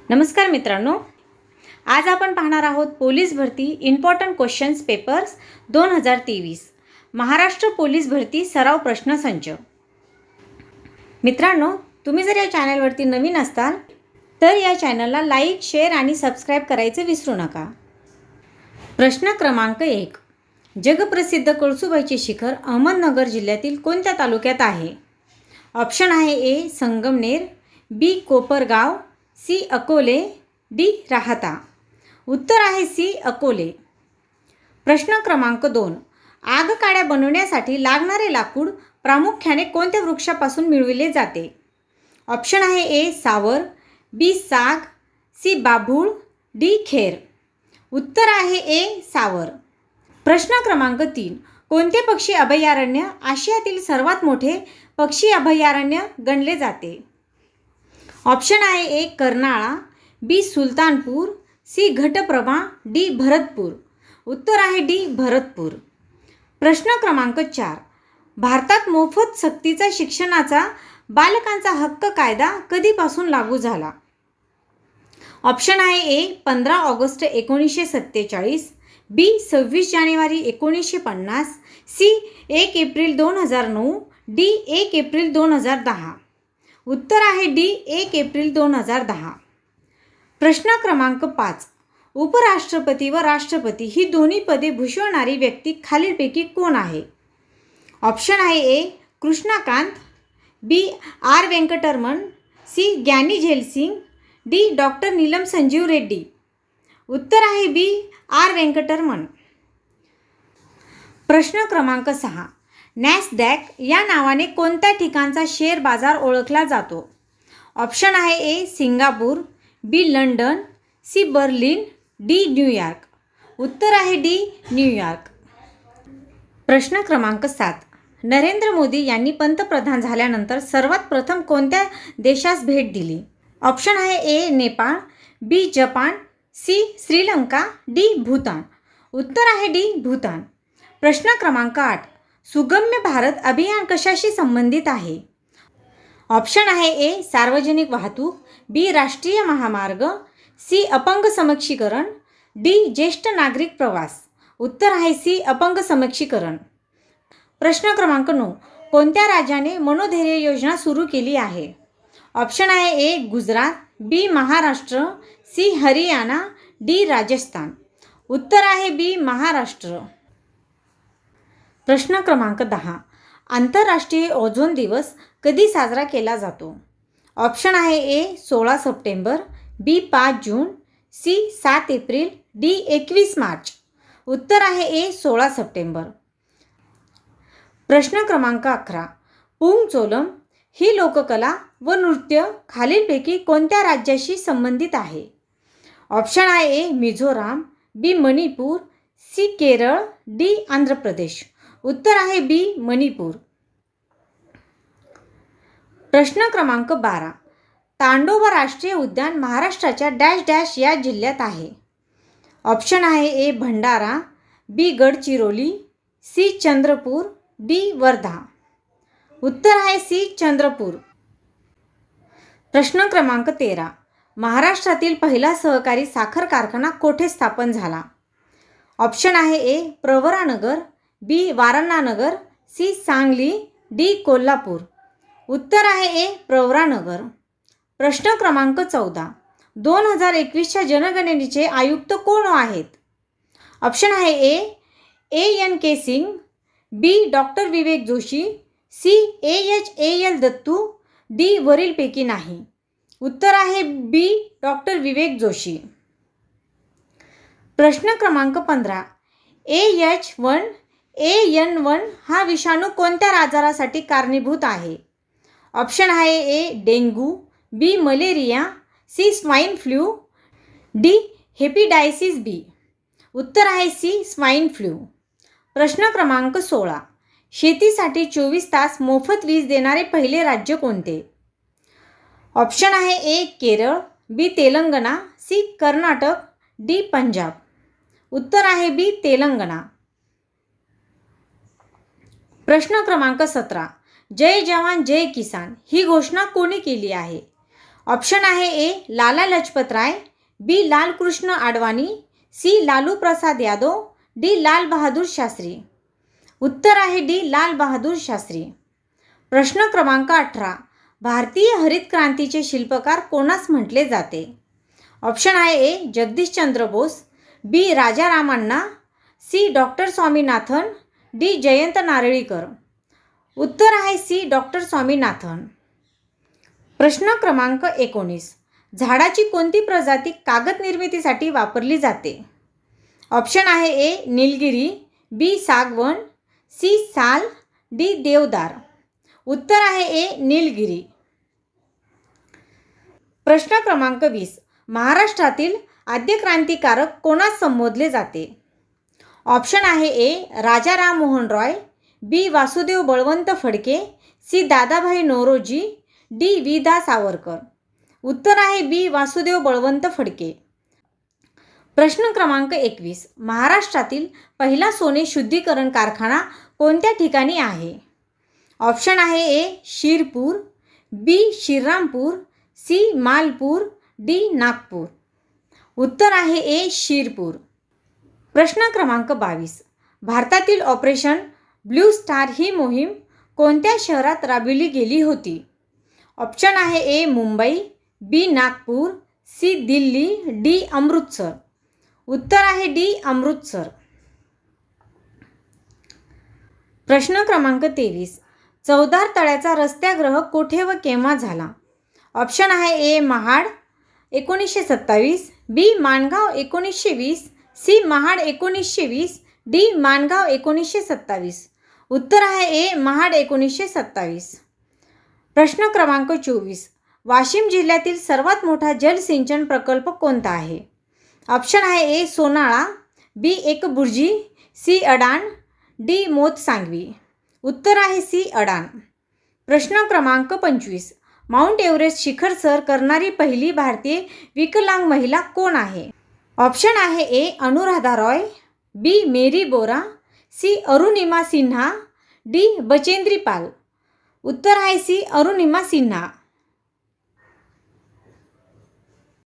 नमस्कार मित्रांनो, आज आपण पाहणार आहोत पोलीस भरती important questions papers 2023 Maharashtra police भरती सराव प्रश्नसंच। मित्रांनो, तुम्ही जर या चॅनलवरती नवीन असाल तर या चॅनलला लाईक, शेअर आणि सबस्क्राईब करायचे विसरू नका। प्रश्न क्रमांक 1, जगप्रसिद्ध कळसुबाईचे शिखर अहमदनगर जिल्ह्यातील कोणत्या तालुक्यात आहे? ऑप्शन आहे ए संगमनेर, बी कोपरगाव, सी अकोले, डी राहता। उत्तर आहे सी अकोले। प्रश्न क्रमांक 2, आगकाड्या बनवण्यासाठी लागणारे लाकूड प्रामुख्याने कोणत्या वृक्षापासून मिळविले जाते? ऑप्शन आहे ए सावर, बी साग, सी बाभूळ, डी खेर। उत्तर आहे ए सावर। प्रश्न क्रमांक 3, कोणते पक्षी अभयारण्य आशियातील सर्वात मोठे पक्षी अभयारण्य गणले जाते? ऑप्शन आहे ए कर्नाळा, बी सुलतानपूर, सी घटप्रभा, डी भरतपूर। उत्तर आहे डी भरतपूर। प्रश्न क्रमांक 4, भारतात मोफत सक्तीचा शिक्षणाचा बालकांचा हक्क कायदा कधीपासून लागू झाला? ऑप्शन आहे ए 15 ऑगस्ट 1947, बी 26 जानेवारी 1950, सी 1 एप्रिल 2009, डी 1 एप्रिल 2010। उत्तर आहे डी 1 एप्रिल 2010। प्रश्न क्रमांक 5, उपराष्ट्रपती व राष्ट्रपती ही दोन्ही पदे भूषवणारी व्यक्ती खालीलपैकी कोण आहे? ऑप्शन आहे ए कृष्णाकांत, बी आर व्यंकटरमण, सी ज्ञानी झैल सिंग, डी डॉक्टर नीलम संजीव रेड्डी। उत्तर आहे बी आर व्यंकटरमण। प्रश्न क्रमांक 6, नॅसडॅक या नावाने कोणत्या ठिकाणचा शेअर बाजार ओळखला जातो? ऑप्शन आहे A Singapore, B London, C Berlin, D New York. उत्तर आहे डी न्यूयॉर्क। प्रश्न क्रमांक 7, नरेंद्र मोदी यांनी पंतप्रधान झाल्यानंतर सर्वात प्रथम कोणत्या देशास भेट दिली? ऑप्शन आहे A Nepal, B Japan, C Sri Lanka, D Bhutan. उत्तर आहे डी भूतान। प्रश्न क्रमांक 8, सुगम्य भारत अभियान कशाशी संबंधित आहे? ऑप्शन आहे ए सार्वजनिक वाहतूक, बी राष्ट्रीय महामार्ग, सी अपंग सक्षमीकरण, डी ज्येष्ठ नागरिक प्रवास। उत्तर आहे सी अपंग सक्षमीकरण। प्रश्न क्रमांक 9, कोणत्या राज्याने मनोधैर्य योजना सुरू केली आहे? ऑप्शन आहे ए गुजरात, बी महाराष्ट्र, सी हरियाणा, डी राजस्थान। उत्तर आहे बी महाराष्ट्र। प्रश्न क्रमांक 10, आंतरराष्ट्रीय ओझोन दिवस कधी साजरा केला जातो? ऑप्शन आहे ए 16 सप्टेंबर, बी 5 जून, सी 7 एप्रिल, डी 21 मार्च। उत्तर आहे ए 16 सप्टेंबर। प्रश्न क्रमांक 11, पुंगचोलम ही लोककला व नृत्य खालीलपैकी कोणत्या राज्याशी संबंधित आहे? ऑप्शन आहे ए मिझोराम, बी मणिपूर, सी केरळ, डी आंध्र प्रदेश। उत्तर आहे बी मणिपूर। प्रश्न क्रमांक 12, तांडोबा राष्ट्रीय उद्यान महाराष्ट्राच्या डॅश डॅश या जिल्ह्यात आहे? ऑप्शन आहे ए भंडारा, बी गडचिरोली, सी चंद्रपूर, डी वर्धा। उत्तर आहे सी चंद्रपूर। प्रश्न क्रमांक 13, महाराष्ट्रातील पहिला सहकारी साखर कारखाना कोठे स्थापन झाला? ऑप्शन आहे ए प्रवरानगर, बी वारणानगर, सी सांगली, डी कोल्हापूर। उत्तर आहे ए प्रवरानगर। प्रश्न क्रमांक 14, 2021च्या जनगणनेचे आयुक्त कोण आहेत? ऑप्शन आहे A N K Singh, B doctor Vivek Joshi, C L Dattu, D वरीलपैकी नाही। उत्तर आहे बी डॉक्टर विवेक जोशी। प्रश्न क्रमांक 15, AN1 हा विषाणू कोणत्या आजारासाठी कारणीभूत आहे? ऑप्शन आहे A dengue, B malaria, C swine flu, D hepatitis B. उत्तर आहे सी स्वाईन फ्लू। प्रश्न क्रमांक 16, शेतीसाठी 24 तास मोफत वीज देणारे पहिले राज्य कोणते? ऑप्शन आहे ए केरळ, बी तेलंगणा, सी कर्नाटक, डी पंजाब। उत्तर आहे बी तेलंगणा। प्रश्न क्रमांक 17, जय जवान जय किसान ही घोषणा कोणी केली आहे? ऑप्शन आहे ए लाला लजपत राय, बी लालकृष्ण आडवाणी, सी लालू प्रसाद यादव, डी लाल बहादूर शास्त्री. उत्तर आहे डी लाल बहादूर शास्त्री. प्रश्न क्रमांक 18. भारतीय हरित क्रांतीचे शिल्पकार कोणास म्हटले जाते? ऑप्शन आहे A Jagadish Chandra Bose, B Rajaram Anna, C doctor Swaminathan, D Jayant Narlikar. उत्तर आहे सी डॉक्टर स्वामीनाथन. प्रश्न क्रमांक 19. झाडाची कोणती प्रजाती कागद निर्मितीसाठी वापरली जाते? ऑप्शन आहे ए निलगिरी, बी सागवन, सी साल, डी देवदार. उत्तर आहे ए निलगिरी. प्रश्न क्रमांक 20. महाराष्ट्रातील आद्य क्रांतिकारक कोणास संबोधले जाते? ऑप्शन आहे ए राजा राममोहन रॉय, बी वासुदेव बळवंत फडके, सी दादाभाई नौरोजी, डी वि दा सावरकर. उत्तर आहे बी वासुदेव बळवंत फडके. प्रश्न क्रमांक 21. महाराष्ट्रातील पहिला सोने शुद्धीकरण कारखाना कोणत्या ठिकाणी आहे? ऑप्शन आहे ए शिरपूर, बी श्रीरामपूर, सी मालपूर, डी नागपूर. उत्तर आहे ए शिरपूर. प्रश्न क्रमांक 22. भारतातील ऑपरेशन ब्लू स्टार ही मोहीम कोणत्या शहरात राबविली गेली होती? ऑप्शन आहे ए मुंबई, बी नागपूर, सी दिल्ली, डी अमृतसर. उत्तर आहे डी अमृतसर. प्रश्न क्रमांक 23. चौदार तळ्याचा रस्त्याग्रह कोठे व केव्हा झाला? ऑप्शन आहे ए महाड 1927, बी माणगाव 1920, सी महाड 1920, डी माणगाव 1927. उत्तर आहे ए महाड 1927. प्रश्न क्रमांक 24. वाशिम जिल्ह्यातील सर्वात मोठा जलसिंचन प्रकल्प कोणता आहे? ऑप्शन आहे ए सोनाळा, बी एकबुर्जी, सी अडाण, डी मोतसांगवी. उत्तर आहे सी अडाण. प्रश्न क्रमांक 25. माउंट एव्हरेस्ट शिखर सर करणारी पहिली भारतीय विकलांग महिला कोण आहे? ऑप्शन आहे ए अनुराधा रॉय, बी मेरी बोरा, सी अरुणिमा सिन्हा, डी बचेंद्री पाल. उत्तर आहे सी अरुणिमा सिन्हा.